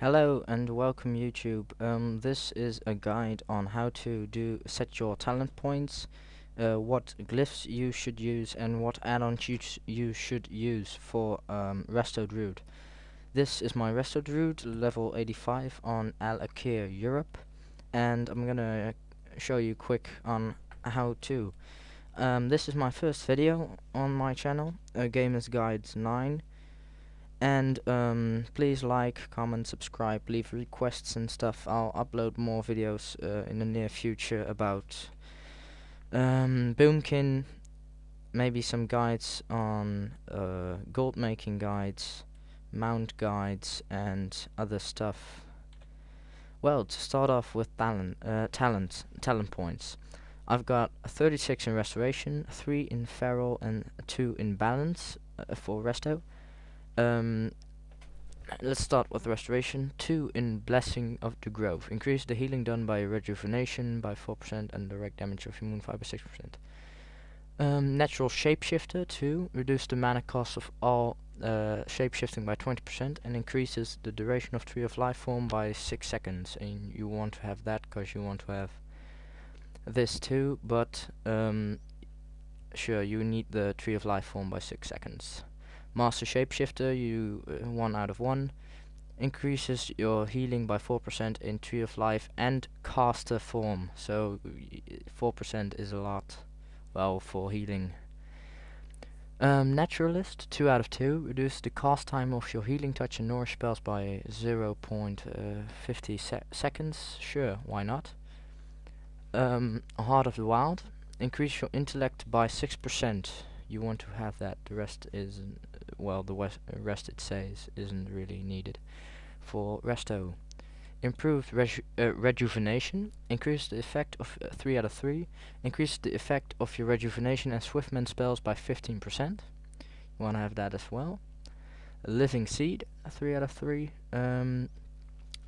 Hello and welcome YouTube. This is a guide on how to set your talent points, what glyphs you should use, and what add-ons you should use for Resto Druid. This is my Resto Druid level 85 on Al Akir Europe, and I'm gonna show you quick on how to. This is my first video on my channel, Gamers Guides 9. And please like, comment, subscribe, leave requests and stuff. I'll upload more videos in the near future about Boomkin, maybe some guides on gold making guides, mount guides, and other stuff. Well, to start off with talent points. I've got 36 in restoration, 3 in feral, and 2 in balance for resto. Let's start with restoration. 2 in blessing of the grove. Increase the healing done by rejuvenation by 4% and direct damage of immune 5 by 6%. Natural shapeshifter 2. Reduce the mana cost of all shapeshifting by 20% and increases the duration of Tree of Life form by 6 seconds. And you want to have that because you want to have this too, but sure, you need the Tree of Life form by 6 seconds. Master Shapeshifter, you 1 out of 1. Increases your healing by 4% in Tree of Life and caster form. So 4% is a lot, well, for healing. Naturalist, 2 out of 2. Reduce the cast time of your healing touch and nourish spells by 0.50 seconds. Sure, why not? Heart of the Wild, increase your intellect by 6%. You want to have that. The rest is, well, the rest it says isn't really needed. For resto, improved rejuvenation, increase the effect of 3 out of 3. Increase the effect of your rejuvenation and swiftman spells by 15%. You want to have that as well. Living Seed, 3 out of 3.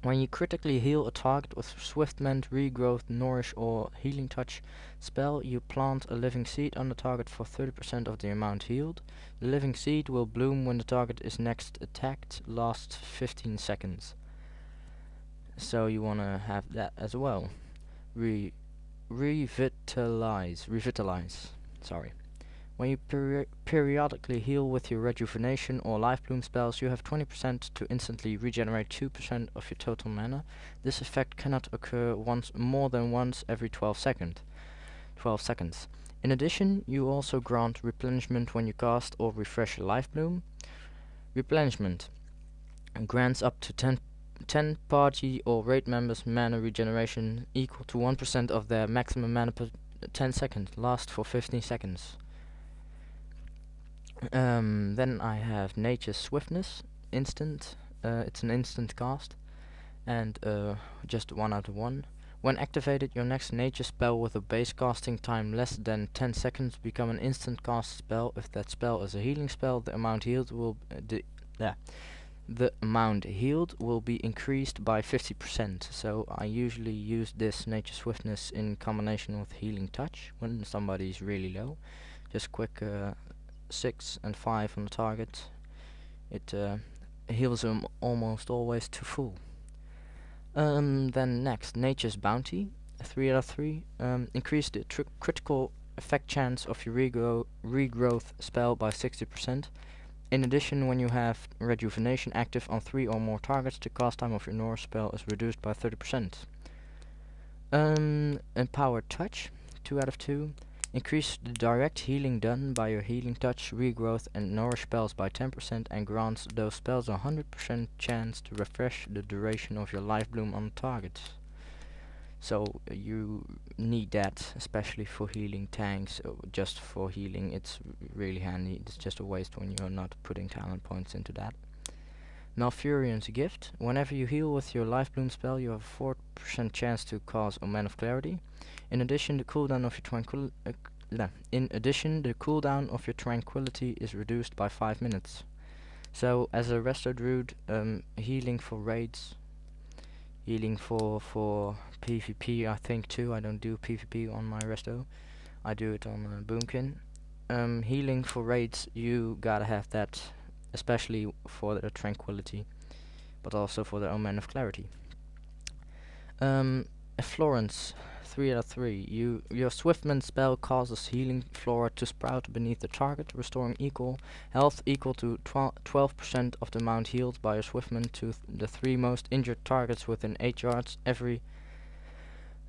When you critically heal a target with Swiftmend, Regrowth, Nourish or Healing Touch spell, you plant a living seed on the target for 30% of the amount healed. The living seed will bloom when the target is next attacked, lasts 15 seconds. So you wanna have that as well. Revitalize. Sorry. When you periodically heal with your rejuvenation or life bloom spells, you have 20% to instantly regenerate 2% of your total mana. This effect cannot occur more than once every 12 seconds. In addition, you also grant replenishment when you cast or refresh a life bloom. Replenishment grants up to 10 party or raid members mana regeneration equal to 1% of their maximum mana per 10 seconds. Lasts for 15 seconds. Then I have Nature's Swiftness, instant. It's an instant cast, and just 1 out of 1. When activated, your next nature spell with a base casting time less than 10 seconds become an instant cast spell. If that spell is a healing spell, the amount healed will be increased by 50%. So I usually use this Nature's Swiftness in combination with Healing Touch when somebody's really low. Just quick 6 and 5 on the target. It heals them almost always to full. Then next, Nature's Bounty, 3 out of 3. Increase the critical effect chance of your regrowth spell by 60%. In addition, when you have rejuvenation active on 3 or more targets, the cast time of your Norse spell is reduced by 30%. Empowered Touch, 2 out of 2. Increase the direct healing done by your healing touch, regrowth and nourish spells by 10% and grants those spells a 100% chance to refresh the duration of your life bloom on targets. So you need that, especially for healing tanks. Just for healing it's really handy. It's just a waste when you're not putting talent points into that. Malfurion's Gift. Whenever you heal with your life bloom spell, you have a 4% chance to cause Omen of Clarity. In addition, the cooldown of your tranquility is reduced by 5 minutes. So as a Resto Druid, healing for raids, healing for PvP I think too. I don't do PvP on my Resto. I do it on Boomkin. Healing for raids, you gotta have that, especially for the tranquility. but also for the Omen of Clarity. Florence, 3 out of 3. Your Swiftman spell causes healing flora to sprout beneath the target, restoring health equal to 12% of the amount healed by your Swiftman to the 3 most injured targets within 8 yards every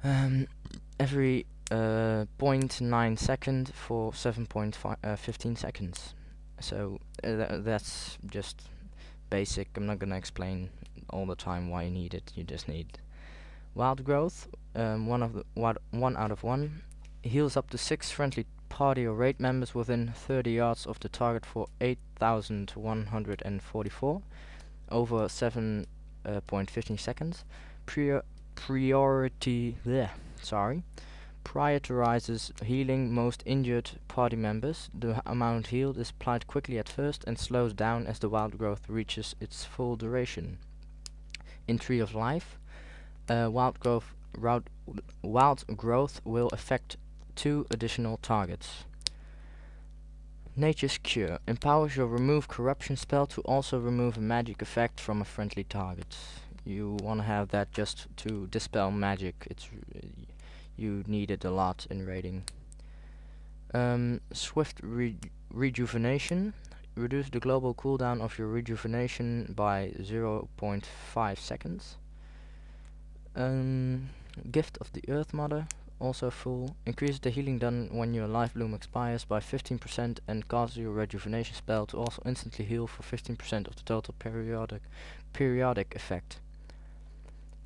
0.9 second for 7.15 seconds. So that's just basic. I'm not gonna explain all the time why you need it. You just need Wild Growth. 1 out of 1 heals up to 6 friendly party or raid members within 30 yards of the target for 8,144 over 7.15 seconds. Prioritizes healing most injured party members. The amount healed is applied quickly at first and slows down as the Wild Growth reaches its full duration. In Tree of Life, Wild Growth will affect 2 additional targets. Nature's Cure empowers your Remove Corruption spell to also remove a magic effect from a friendly target. You want to have that just to dispel magic. You need it a lot in raiding. Swift Rejuvenation. Reduce the global cooldown of your rejuvenation by 0.5 seconds. Gift of the Earth Mother, also full. Increase the healing done when your Life Bloom expires by 15% and causes your rejuvenation spell to also instantly heal for 15% of the total periodic effect.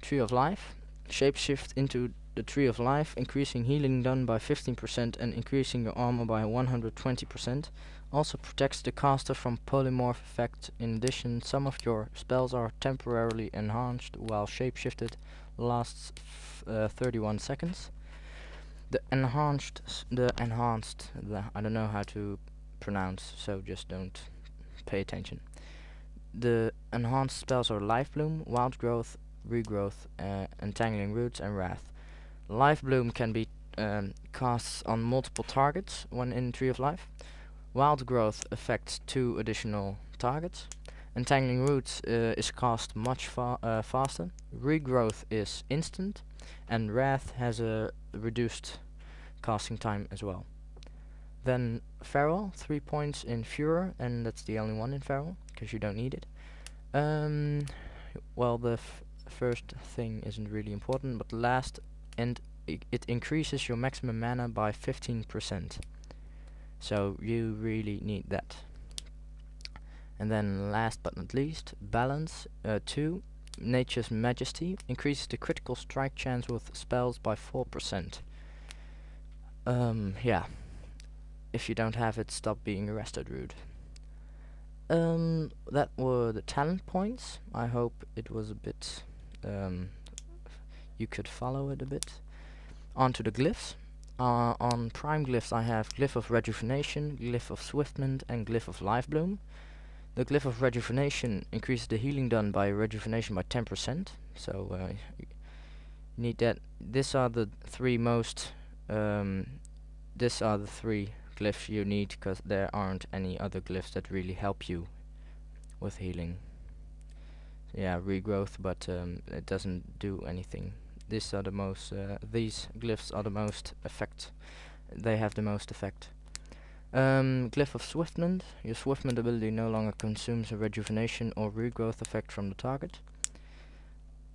Tree of Life. Shapeshift into the Tree of Life, increasing healing done by 15% and increasing your armor by 120%. Also protects the caster from polymorph effect. In addition, some of your spells are temporarily enhanced while shapeshifted lasts 31 seconds. I don't know how to pronounce, so just don't pay attention. The enhanced spells are Life Bloom, Wild Growth, Regrowth, Entangling Roots, and Wrath. Life Bloom can be cast on multiple targets when in Tree of Life. Wild Growth affects 2 additional targets. Entangling Roots is cast much faster. Regrowth is instant, and Wrath has a reduced casting time as well. Then Feral, 3 points in Furor, and that's the only one in Feral, because you don't need it. Well, the first thing isn't really important, but last, and it increases your maximum mana by 15%. So you really need that. And then last but not least, Balance 2, Nature's Majesty, increases the critical strike chance with spells by 4%. Yeah. If you don't have it, stop being a Resto Druid. That were the talent points. I hope it was a bit you could follow it a bit. On to the glyphs. On prime glyphs I have Glyph of Rejuvenation, Glyph of Swiftment, and Glyph of Life Bloom. The Glyph of Rejuvenation increases the healing done by rejuvenation by 10%, so you need that. These are the 3 glyphs you need, because there aren't any other glyphs that really help you with healing. Yeah, regrowth, but it doesn't do anything. These glyphs are the most effect. They have the most effect. Glyph of Swiftment. Your Swiftment ability no longer consumes a rejuvenation or regrowth effect from the target.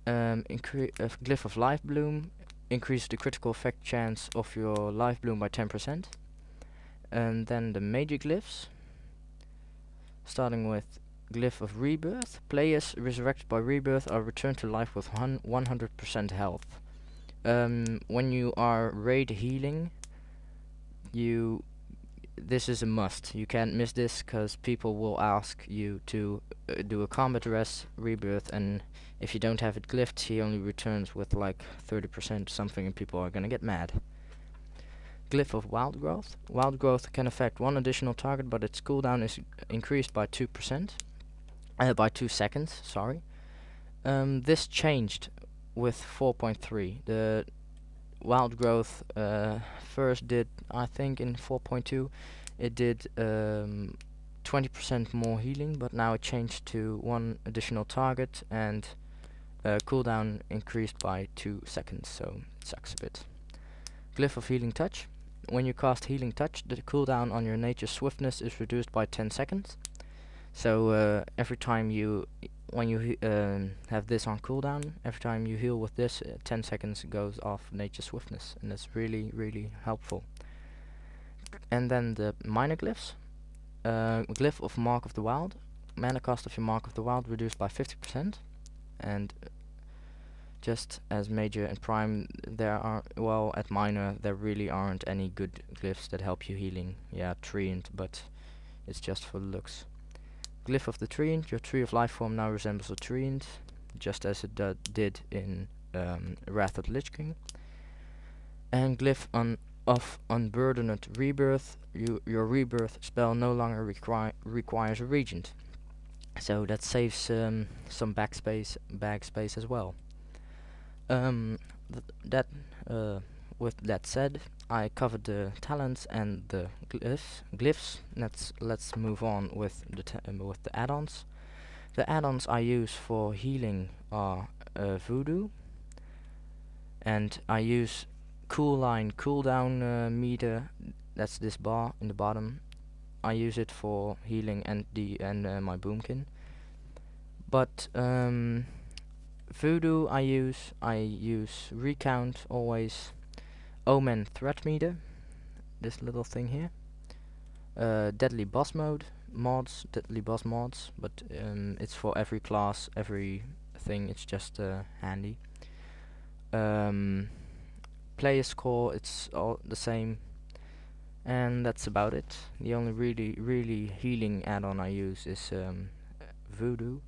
Glyph of Life Bloom. Increase the critical effect chance of your Life Bloom by 10%. And then the major glyphs. Starting with Glyph of Rebirth. Players resurrected by Rebirth are returned to life with 100% health. When you are raid healing, this is a must. You can't miss this, because people will ask you to do a combat res rebirth, and if you don't have it glyphed, he only returns with like 30% something, and people are gonna get mad. Glyph of Wild Growth. Wild Growth can affect 1 additional target, but its cooldown is increased by 2%. By 2 seconds, sorry. This changed with 4.3. The Wild Growth first did, I think in 4.2, it did 20% more healing, but now it changed to 1 additional target, and cooldown increased by 2 seconds, so it sucks a bit. Glyph of Healing Touch. When you cast Healing Touch, the cooldown on your nature swiftness is reduced by 10 seconds. So every time when you have this on cooldown, every time you heal with this, 10 seconds goes off nature swiftness, and that's really, really helpful. And then the minor glyphs. Glyph of Mark of the Wild. Mana cost of your Mark of the Wild reduced by 50%, and just as major and prime, there are, well, at minor there really aren't any good glyphs that help you healing. Yeah, Treant, but it's just for looks. Glyph of the Treant. Your Tree of Life form now resembles a Treant, just as it did in Wrath of the Lich King. And Glyph of Unburdened Rebirth. Your Rebirth spell no longer requires a Regent, so that saves some bag space as well. With that said, I covered the talents and the glyphs. Let's move on with the add-ons. The add-ons I use for healing are Voodoo, and I use cooldown meter. That's this bar in the bottom. I use it for healing and my boomkin. But Voodoo I use Recount always. Omen Threat Meter, this little thing here. Deadly Boss mods, but it's for every class, every thing. It's just handy. Player score, it's all the same, and that's about it. The only really healing add-on I use is Voodoo,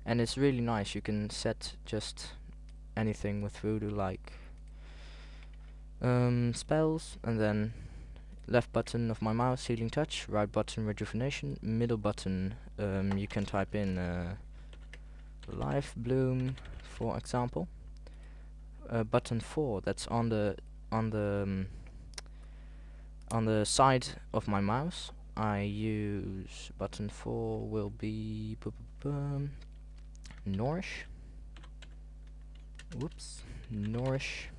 and it's really nice. You can set just anything with Voodoo, like spells, and then left button of my mouse Healing Touch, right button Rejuvenation, middle button you can type in Life Bloom, for example. Button 4, that's on the side of my mouse. I use button 4 will be Nourish. Whoops, Nourish.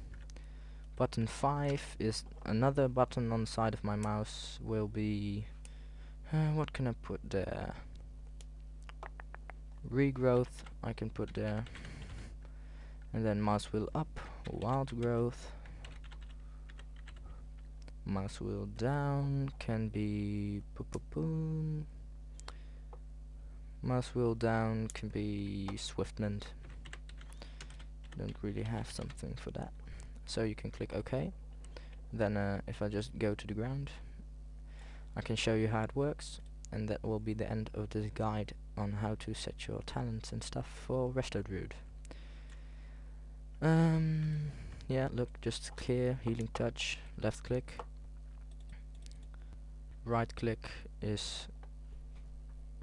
Button 5 is another button on the side of my mouse, will be what can I put there? Regrowth I can put there, and then mouse wheel up, Wild Growth. Mouse wheel down can be mouse wheel down can be Swiftment. Don't really have something for that, so you can click OK. Then if I just go to the ground, I can show you how it works, and that will be the end of this guide on how to set your talents and stuff for Resto Druid. Yeah, look, just clear, Healing Touch, left click. Right click is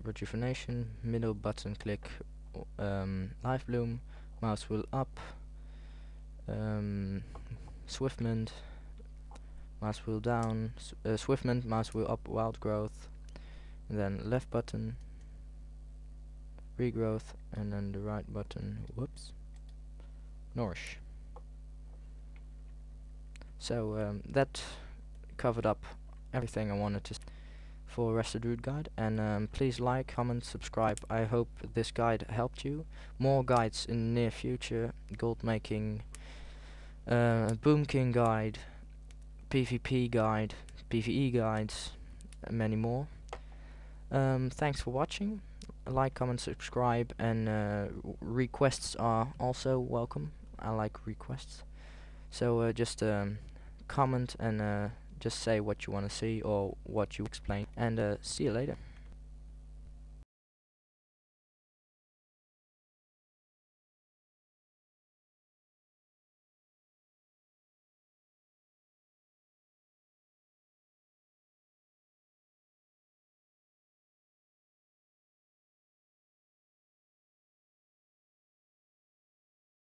Rejuvenation, middle button click Life Bloom, mouse wheel up, Swiftment, mouse wheel down, Swiftment, mouse wheel up, Wild Growth, and then left button Regrowth, and then the right button, whoops, Nourish. So that covered up everything I wanted to for Resto Druid guide, and please like, comment, subscribe. I hope this guide helped you. More guides in the near future: gold making, Boom King guide, PvP guide, PvE guides, and many more. Thanks for watching. Like, comment, subscribe, and requests are also welcome. I like requests. So just comment and just say what you want to see or what you explain, and see you later.